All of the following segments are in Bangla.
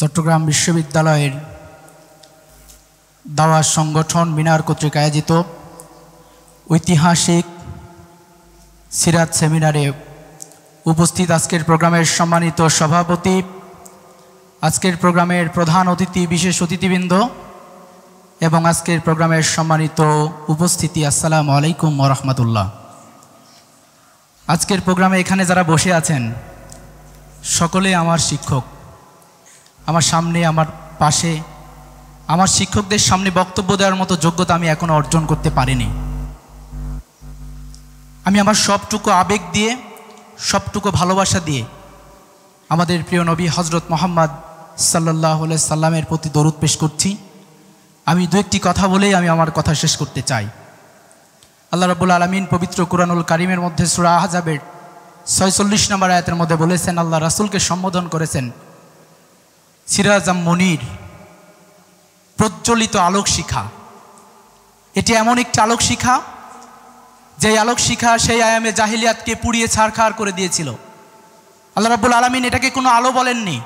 চট্টগ্রাম বিশ্ববিদ্যালয়ের দাওয়াত সংগঠন মিনার কর্তৃক আয়োজিত ঐতিহাসিক সিরাত সেমিনারে উপস্থিত আজকের প্রোগ্রামের সম্মানিত সভাপতি, আজকের প্রোগ্রামের প্রধান অতিথি, বিশেষ অতিথিবৃন্দ এবং আজকের প্রোগ্রামের সম্মানিত উপস্থিতি, আসসালামু আলাইকুম ওয়া রাহমাতুল্লাহ। আজকের প্রোগ্রামে এখানে যারা বসে আছেন সকলে আমার শিক্ষক। আমার সামনে, আমার পাশে, আমার শিক্ষকদের সামনে বক্তব্য দেওয়ার মতো যোগ্যতা আমি এখনো অর্জন করতে পারিনি। আমি আমার সবটুকু আবেগ দিয়ে, সবটুকু ভালোবাসা দিয়ে আমাদের প্রিয় নবী হজরত মুহাম্মদ সাল্লাল্লাহু আলাইহি সাল্লামের প্রতি দরুদ পেশ করছি। আমি দু একটি কথা বলেই আমি আমার কথা শেষ করতে চাই। আল্লাহ রাব্বুল আলামিন পবিত্র কুরআনুল কারীমের মধ্যে সূরা আহজাবের 46 নম্বর আয়াতের মধ্যে বলেছেন, আল্লাহ রাসূলকে সম্বোধন করেছেন সিরাজাম মুনির, প্রজ্বলিত আলোক শিখা। এটি এমন একটি আলোক শিখা যে আলোক শিখা সেই আয়ামে জাহিলিয়াতকে পুড়িয়ে ছারখার করে দিয়েছিল। আল্লাহ রাব্বুল আলামিন এটাকে কোনো আলো বলেননি,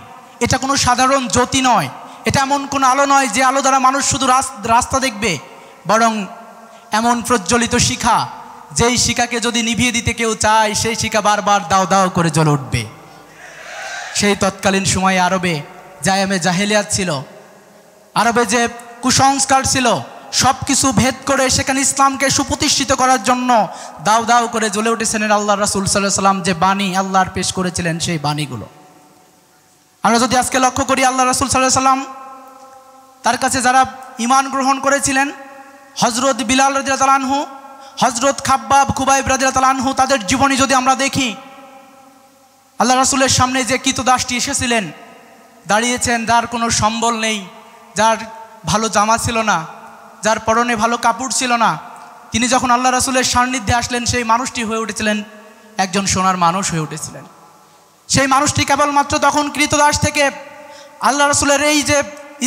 এটা কোনো সাধারণ জ্যোতি নয়, এটা এমন কোনো আলো নয় যে আলো দ্বারা মানুষ শুধু রাস্তা দেখবে, বরং এমন প্রজ্বলিত শিখা যেই শিখাকে যদি নিভিয়ে দিতে কেউ চায় সেই শিখা বারবার দাও দাও করে জ্বলে উঠবে। সেই তৎকালীন সময়ে আরবে আয়ামে জাহিলিয়াত ছিল, আরবে যে কুসংস্কার ছিল, সব কিছু ভেদ করে সেখানে ইসলামকে সুপ্রতিষ্ঠিত করার জন্য দাও দাও করে জ্বলে উঠেছিলেন আল্লাহ রাসূল সাল্লাল্লাহু আলাইহি সাল্লাম যে বাণী আল্লাহর পেশ করেছিলেন, সেই বাণীগুলো আমরা যদি আজকে লক্ষ্য করি, আল্লাহ রাসূল সাল্লাল্লাহু আলাইহি সাল্লাম তার কাছে যারা ঈমান গ্রহণ করেছিলেন, হযরত বিলাল রাদিয়াল্লাহু আনহু, হযরত খুবাইব রাদিয়াল্লাহু আনহু, তাদের জীবনী যদি আমরা দেখি, আল্লাহ রাসূলের সামনে যে কৃতদাসটি এসেছিলেন, দাঁড়িয়েছেন, যার কোনো সম্বল নেই, যার ভালো জামা ছিল না, যার পরনে ভালো কাপড় ছিল না, তিনি যখন আল্লাহ রাসূলের সান্নিধ্যে আসলেন সেই মানুষটি হয়ে উঠেছিলেন একজন সোনার মানুষ হয়ে উঠেছিলেন। সেই মানুষটি কেবলমাত্র তখন কৃতদাস থেকে আল্লাহ রাসূলের এই যে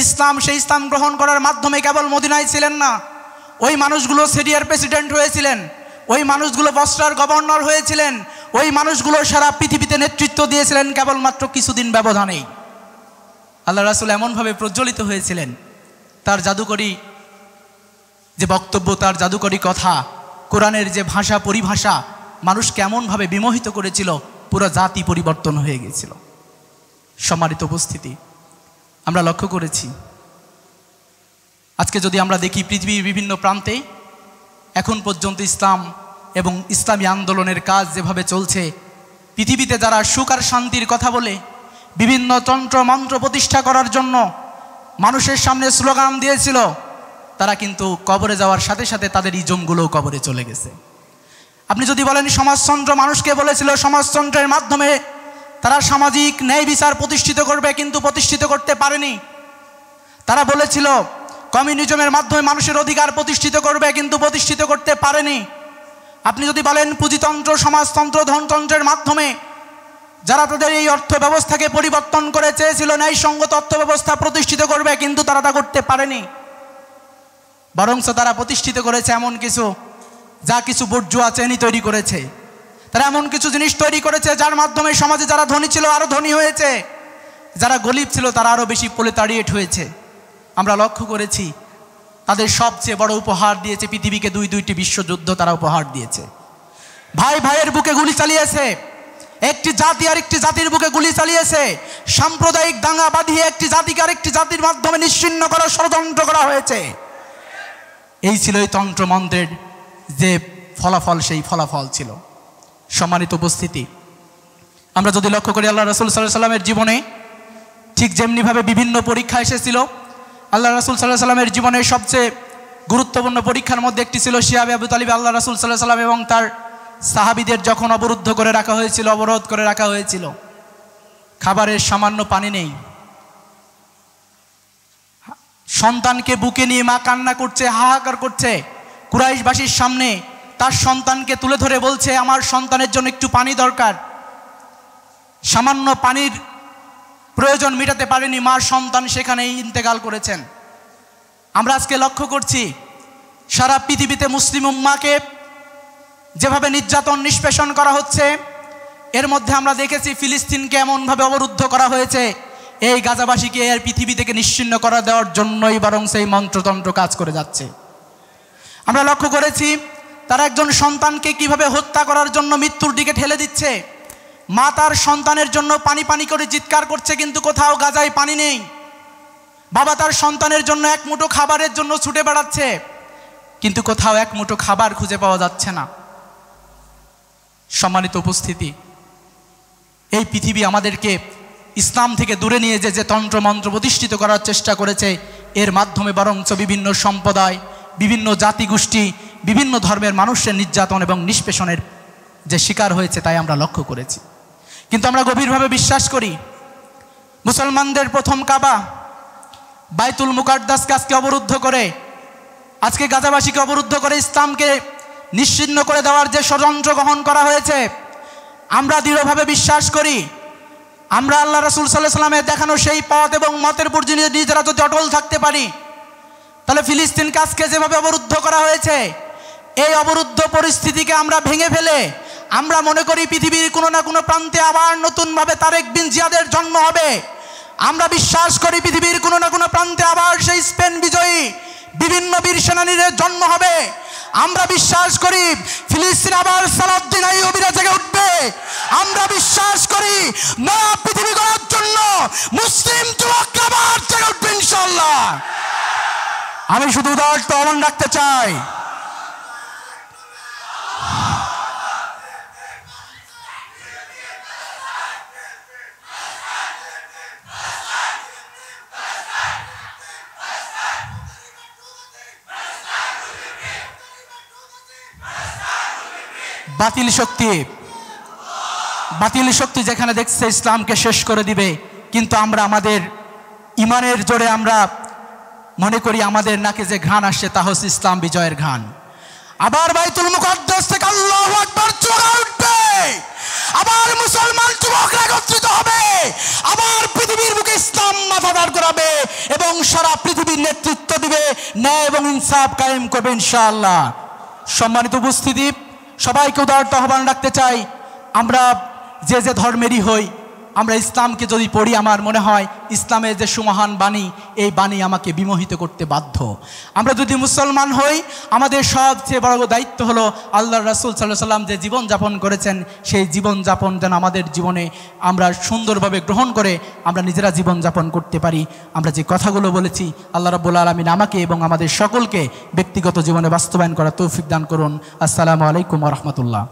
ইসলাম, সেই ইসলাম গ্রহণ করার মাধ্যমে কেবল মদিনায় ছিলেন না, ওই মানুষগুলো সিরিয়ার প্রেসিডেন্ট হয়েছিলেন, ওই মানুষগুলো বসরার গভর্নর হয়েছিলেন, ওই মানুষগুলো সারা পৃথিবীতে নেতৃত্ব দিয়েছিলেন কেবলমাত্র কিছুদিন ব্যবধানেই। আল্লাহ রাসূল এমনভাবে প্রজ্বলিত হয়েছিলেন, তার জাদুকরী যে বক্তব্য, তার জাদুকরী কথা, কোরআনের যে ভাষা পরিভাষা মানুষকে এমনভাবে বিমোহিত করেছিল, পুরো জাতি পরিবর্তন হয়ে গিয়েছিল। সম্মানিত উপস্থিতি, আমরা লক্ষ্য করেছি আজকে যদি আমরা দেখি পৃথিবীর বিভিন্ন প্রান্তে এখন পর্যন্ত ইসলাম এবং ইসলামী আন্দোলনের কাজ যেভাবে চলছে, পৃথিবীতে যারা সুখ আর শান্তির কথা বলে বিভিন্ন তন্ত্র মন্ত্র প্রতিষ্ঠা করার জন্য মানুষের সামনে স্লোগান দিয়েছিল, তারা কিন্তু কবরে যাওয়ার সাথে সাথে তাদের ইজমগুলোও কবরে চলে গেছে। আপনি যদি বলেন সমাজতন্ত্র মানুষকে বলেছিল সমাজতন্ত্রের মাধ্যমে তারা সামাজিক ন্যায় বিচার প্রতিষ্ঠিত করবে, কিন্তু প্রতিষ্ঠিত করতে পারেনি। তারা বলেছিল কমিউনিজমের মাধ্যমে মানুষের অধিকার প্রতিষ্ঠিত করবে, কিন্তু প্রতিষ্ঠিত করতে পারেনি। আপনি যদি বলেন পুঁজিতন্ত্র, সমাজতন্ত্র, ধনতন্ত্রের মাধ্যমে যারা তাদের এই অর্থ ব্যবস্থাকে পরিবর্তন করে চেয়েছিল ন্যায়সঙ্গত অর্থ ব্যবস্থা প্রতিষ্ঠিত করবে, কিন্তু তারা তা করতে পারেনি। বরঞ্চ তারা প্রতিষ্ঠিত করেছে এমন কিছু, যা কিছু বুর্জোয়া শ্রেণী তৈরি করেছে। তারা এমন কিছু জিনিস তৈরি করেছে যার মাধ্যমে সমাজে যারা ধনী ছিল আরও ধনী হয়েছে, যারা গরিব ছিল তারা আরও বেশি প্রলেতারিয়েট হয়েছে। আমরা লক্ষ্য করেছি তাদের সবচেয়ে বড় উপহার দিয়েছে পৃথিবীকে দুইটি বিশ্বযুদ্ধ তারা উপহার দিয়েছে। ভাই ভাইয়ের বুকে গুলি চালিয়েছে, একটি জাতি আর একটি জাতির বুকে গুলি চালিয়েছে, সাম্প্রদায়িক দাঙ্গা বাঁধিয়ে একটি জাতিকে আরেকটি জাতির মাধ্যমে নিশ্চিহ্ন করার ষড়যন্ত্র করা হয়েছে। এই ছিল এই তন্ত্রমন্ত্রের যে ফলাফল, সেই ফলাফল ছিল। সম্মানিত উপস্থিতি, আমরা যদি লক্ষ্য করি আল্লাহ রাসূল সাল্লাল্লাহু আলাইহি সাল্লামের জীবনে ঠিক যেমনিভাবে বিভিন্ন পরীক্ষা এসেছিল, আল্লাহ রাসূল সাল্লাল্লাহু আলাইহি সাল্লামের জীবনের সবচেয়ে গুরুত্বপূর্ণ পরীক্ষার মধ্যে একটি ছিল শিহাবে আবু তালিব। আল্লাহ রাসূল সাল্লাল্লাহু আলাইহি সাল্লাম এবং তার সাহাবীদের যখন অবরুদ্ধ করে রাখা হয়েছিল, অবরোধ করে রাখা হয়েছিল, খাবারের সামান্য পানি নেই, সন্তানকে বুকে নিয়ে মা কান্না করছে, হাহাকার করছে, কুরাইশবাসীর সামনে তার সন্তানকে তুলে ধরে বলছে আমার সন্তানের জন্য একটু পানি দরকার। সামান্য পানির প্রয়োজন মেটাতে পারেনি মার সন্তান, সেখানেই ইন্তেকাল করেছেন। আমরা আজকে লক্ষ্য করছি সারা পৃথিবীতে মুসলিম উম্মাহকে যেভাবে নির্যাতন নিষ্পেষণ করা হচ্ছে, এর মধ্যে আমরা দেখেছি ফিলিস্তিনকে এমনভাবে অবরুদ্ধ করা হয়েছে, এই গাজাবাসীকে এই পৃথিবী থেকে নিশ্চিহ্ন করা দেওয়ার জন্যই বরং সেই মন্ত্রতন্ত্র কাজ করে যাচ্ছে। আমরা লক্ষ্য করেছি তারা একজন সন্তানকে কিভাবে হত্যা করার জন্য মৃত্যুর দিকে ঠেলে দিচ্ছে। মা তার সন্তানের জন্য পানি পানি করে চিৎকার করছে, কিন্তু কোথাও গাজায় পানি নেই। বাবা তার সন্তানের জন্য এক মুঠো খাবারের জন্য ছুটে বেড়াচ্ছে, কিন্তু কোথাও এক মুঠো খাবার খুঁজে পাওয়া যাচ্ছে না। সম্মানিত উপস্থিতি, এই পৃথিবী আমাদেরকে ইসলাম থেকে দূরে নিয়ে যে তন্ত্রমন্ত্র প্রতিষ্ঠিত করার চেষ্টা করেছে, এর মাধ্যমে বরঞ্চ বিভিন্ন সম্প্রদায়, বিভিন্ন জাতিগোষ্ঠী, বিভিন্ন ধর্মের মানুষের নির্যাতন এবং নিষ্পেষণের যে শিকার হয়েছে তাই আমরা লক্ষ্য করেছি। কিন্তু আমরা গভীরভাবে বিশ্বাস করি মুসলমানদের প্রথম কাবা বাইতুল মুকাদ্দাসকে আজকে অবরুদ্ধ করে, আজকে গাজাবাসীকে অবরুদ্ধ করে ইসলামকে নিশ্চিহ্ন করে দেওয়ার যে ষড়যন্ত্র গ্রহণ করা হয়েছে, আমরা দৃঢ়ভাবে বিশ্বাস করি আমরা আল্লাহ রাসূল সাল্লাল্লাহু আলাইহি ওয়াসাল্লামের দেখানো সেই পথ এবং মতের উপর নিজেরা যদি অটল থাকতে পারি, তাহলে ফিলিস্তিনকে আজকে যেভাবে অবরুদ্ধ করা হয়েছে, এই অবরুদ্ধ পরিস্থিতিকে আমরা ভেঙে ফেলে আমরা মনে করি পৃথিবীর কোনো না কোনো প্রান্তে আবার নতুনভাবে তারেক বিন জিয়াদের জন্ম হবে। আমরা বিশ্বাস করি পৃথিবীর কোনো না কোনো প্রান্তে আবার সেই স্পেন বিজয়ী বিভিন্ন বীর সেনানীদের জন্ম হবে। আমরা বিশ্বাস করি ফিলিস্তিন আবার সালাউদ্দিন আইয়ুবীরা জেগে উঠবে। আমরা বিশ্বাস করি নয়া পৃথিবী গড়ার জন্য মুসলিম যুবকরা আবার জেগে উঠবে ইনশাআল্লাহ। আমি শুধু উদারতা আহ্বান রাখতে চাই, বাতিল শক্তি যেখানে দেখছে ইসলামকে শেষ করে দিবে, কিন্তু আমরা আমাদের ইমানের জোরে আমরা মনে করি আমাদের নাকে যে ঘ্রাণ আসছে তা হচ্ছে ইসলাম বিজয়ের ঘ্রাণ। আবার বাইতুল মুকাদ্দাস থেকে আল্লাহু আকবার চলে উঠবে, আবার মুসলমান যুবকরা একত্রিত হবে, আবার পৃথিবীর বুকে ইসলাম মাথা দাঁড় করাবে এবং সারা পৃথিবীর নেতৃত্ব দিবে, ন্যায় এবং ইনসাফ কায়েম করবে ইনশাআল্লাহ। সম্মানিত উপস্থিতি, সবাইকে উদারতা আহ্বান রাখতে চাই, আমরা যে ধর্মেরই হই, আমরা ইসলামকে যদি পড়ি, আমার মনে হয় ইসলামের যে সুমহান বাণী, এই বাণী আমাকে বিমোহিত করতে বাধ্য। আমরা যদি মুসলমান হই, আমাদের সবচেয়ে বড় দায়িত্ব হলো আল্লাহর রাসূল সাল্লাল্লাহু আলাইহি ওয়াসাল্লাম যে জীবনযাপন করেছেন, সেই জীবনযাপন যেন আমাদের জীবনে আমরা সুন্দরভাবে গ্রহণ করে আমরা নিজেরা জীবনযাপন করতে পারি। আমরা যে কথাগুলো বলেছি, আল্লাহ রাব্বুল আলামিন আমাকে এবং আমাদের সকলকে ব্যক্তিগত জীবনে বাস্তবায়ন করার তৌফিক দান করুন। আসসালামু আলাইকুম ওয়া রাহমাতুল্লাহ।